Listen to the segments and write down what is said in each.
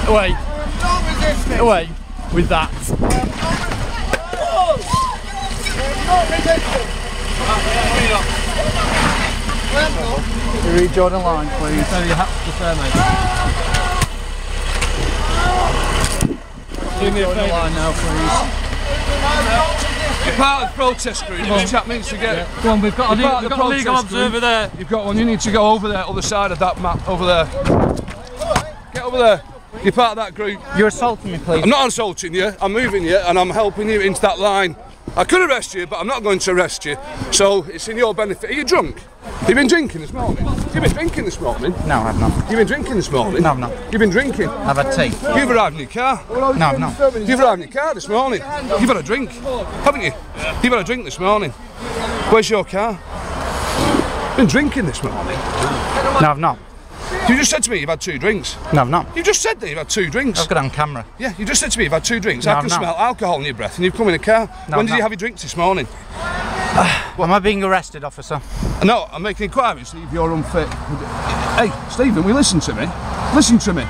Away. Away with that. You rejoin the line, please. So you have to say, mate. Do me a favour. Line now, please. You're part of the protest group. This chap needs to get. Go on, we've got a legal observer there. You've got one. You need to go over there, other side of that map, over there. Get over there. You're part of that group. You're assaulting me, please. I'm not assaulting you. I'm moving you, and I'm helping you into that line. I could arrest you, but I'm not going to arrest you. So it's in your benefit. Are you drunk? Have you been drinking this morning? Have you been drinking this morning? No, I've not. You've been drinking this morning? No, I've not. You've been drinking? I've had tea. You've arrived in your car? No, I've not. You've arrived in your car this morning? You've had a drink, haven't you? You've had a drink this morning. Where's your car? Been drinking this morning? No, I've not. You just said to me you've had 2 drinks. No, I've not. You just said that you've had 2 drinks. I've got it on camera. Yeah, you just said to me you've had 2 drinks. No, I can smell alcohol in your breath and you've come in a car. No, when did you have your drinks this morning? Am I being arrested, officer? No, I'm making inquiries, Steve, you're unfit. Hey, Stephen, will you listen to me? Listen to me.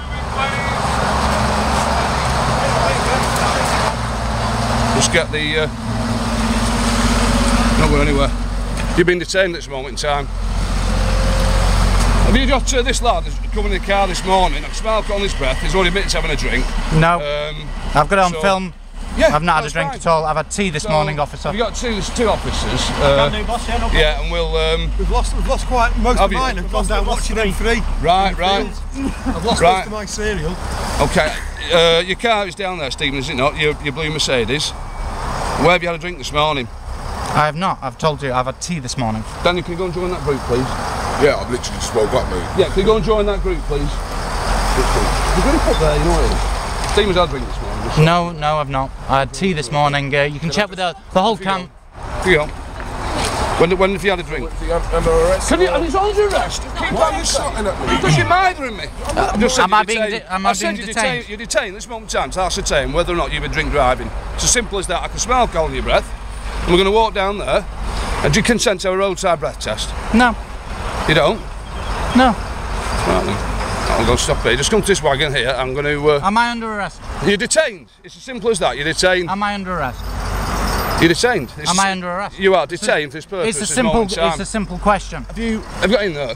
Just get the... not going anywhere. You've been detained at this moment in time. Have you got this lad that's coming in the car this morning? I can smell alcohol on his breath. He's already admitted to having a drink. No. I've got it on film. Yeah, I've not had a drink at all. I've had tea this morning, officer. We've got two officers. Yeah, and we'll. We've lost quite most of mine. I've gone down watching M3. Right. I've lost most of my cereal. Okay, your car is down there, Stephen, is it not? Your blue Mercedes. Where have you had a drink this morning? I have not. I've told you. I've had tea this morning. Daniel, can you go and join that group, please? Yeah, I've literally just woke up, mate. Yeah, can you go and join that group, please? You're going to put there, you know what it is. Stephen's had a drink this morning. No, I've not. I had tea this morning. You can check with the whole camp. Here you go. When have you had a drink? Can you, and he's under arrest? Why are you shouting at me? Because you're mithering me. Am I being detained? You're detained this moment in time to ascertain whether or not you've been drink driving. It's as simple as that. I can smell alcohol in your breath. And we're going to walk down there. And do you consent to a roadside breath test? No. You don't? No. Right then. I'm going to stop here. Just come to this wagon here. I'm going to... Am I under arrest? You're detained. It's as simple as that. You're detained. Am I under arrest? You're detained. Am I under arrest? You are detained for this purpose. It's a simple question. Have you got in there?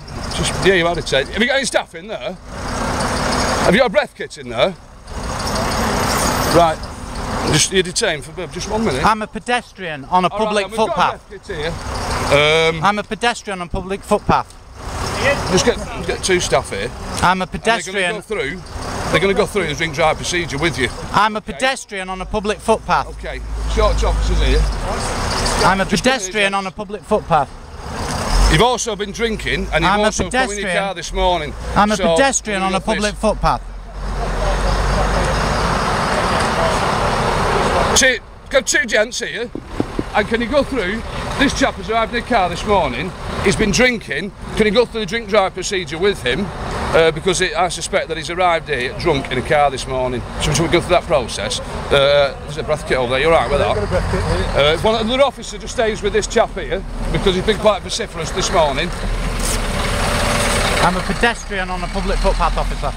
Yeah, you are detained. Have you got any staff in there? Have you got a breath kit in there? Right. You're detained for just 1 minute. I'm a pedestrian on a public footpath. I'm a pedestrian on a public footpath. Just get 2 staff here. I'm a pedestrian. They're going to go through the drink drive procedure with you. I'm a pedestrian on a public footpath. Okay. Short officers here. I'm a pedestrian on a public footpath. You've also been drinking and you've also come in your car this morning. I'm a pedestrian on a public footpath. Got 2 gents here, and can you go through? This chap has arrived in the car this morning. He's been drinking. Can you go through the drink drive procedure with him? Because I suspect that he's arrived here drunk in a car this morning. So we go through that process. There's a breath kit over there. You're right with that? One other officer just stays with this chap here because he's been quite vociferous this morning. I'm a pedestrian on a public footpath, officer.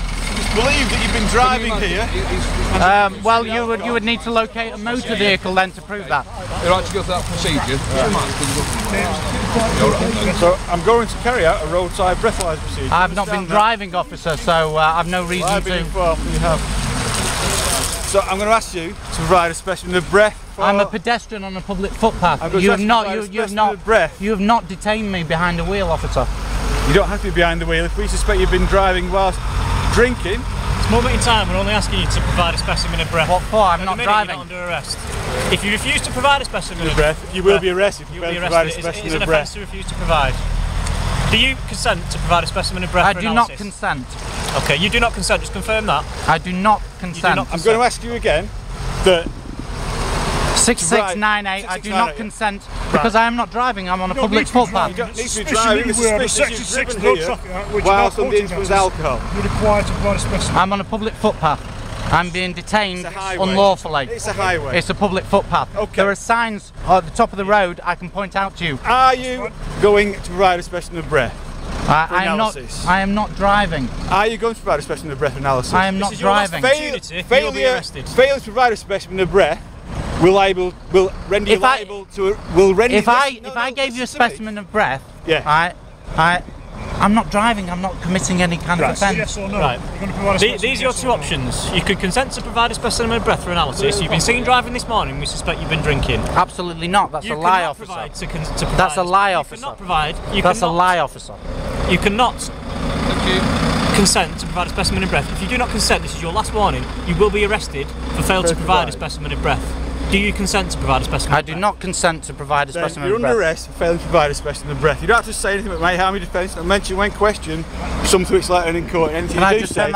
Believe that you've been driving here. Well, you would need to locate a motor vehicle then to prove that. You're right to go through that procedure. So I'm going to carry out a roadside breathalyzer procedure. I've not been driving, officer, so I've no reason to. You have. So I'm going to ask you to provide a specimen of breath. I'm a pedestrian on a public footpath. You have not detained me behind the wheel, officer. You don't have to be behind the wheel. If we suspect you've been driving whilst drinking. At this moment in time, we're only asking you to provide a specimen of breath. What for? I'm not driving. You're not under arrest. If you refuse to provide a specimen of breath, you will be arrested. You will be arrested. It is an offence to refuse to provide. Do you consent to provide a specimen of breath? I do not consent Okay, you do not consent, just confirm that. I do not consent. I'm going to ask you again that 6698, I do not consent because I am not driving, I'm on a public footpath. you don't need to be driving. This is suspicious you've driven here whilst under the influence of alcohol. You're required to provide a specimen. I'm on a public footpath. I'm being detained unlawfully. It's a highway. It's a public footpath. Okay. There are signs at the top of the road I can point out to you. Are you going to provide a specimen of breath? I am not driving. Are you going to provide a specimen of breath analysis? I am not driving. Failure to provide a specimen of breath will render you liable to. If I gave you a specimen of breath, yeah. I'm not driving. I'm not committing any kind of offence. Yes or no? Right. These are your two options. You could consent to provide a specimen of breath for analysis. You've been seen driving this morning. We suspect you've been drinking. Absolutely not. That's a lie, officer. That's a lie, officer. That's a lie, officer. You cannot consent to provide a specimen of breath. If you do not consent, this is your last warning. You will be arrested for failing to provide a specimen of breath. Do you consent to provide a specimen of breath? I do not consent to provide a specimen of breath. You're under arrest for failing to provide a specimen of breath. You don't have to say anything that may harm your defence. I mention when questioned something which later in court. Anything you do say.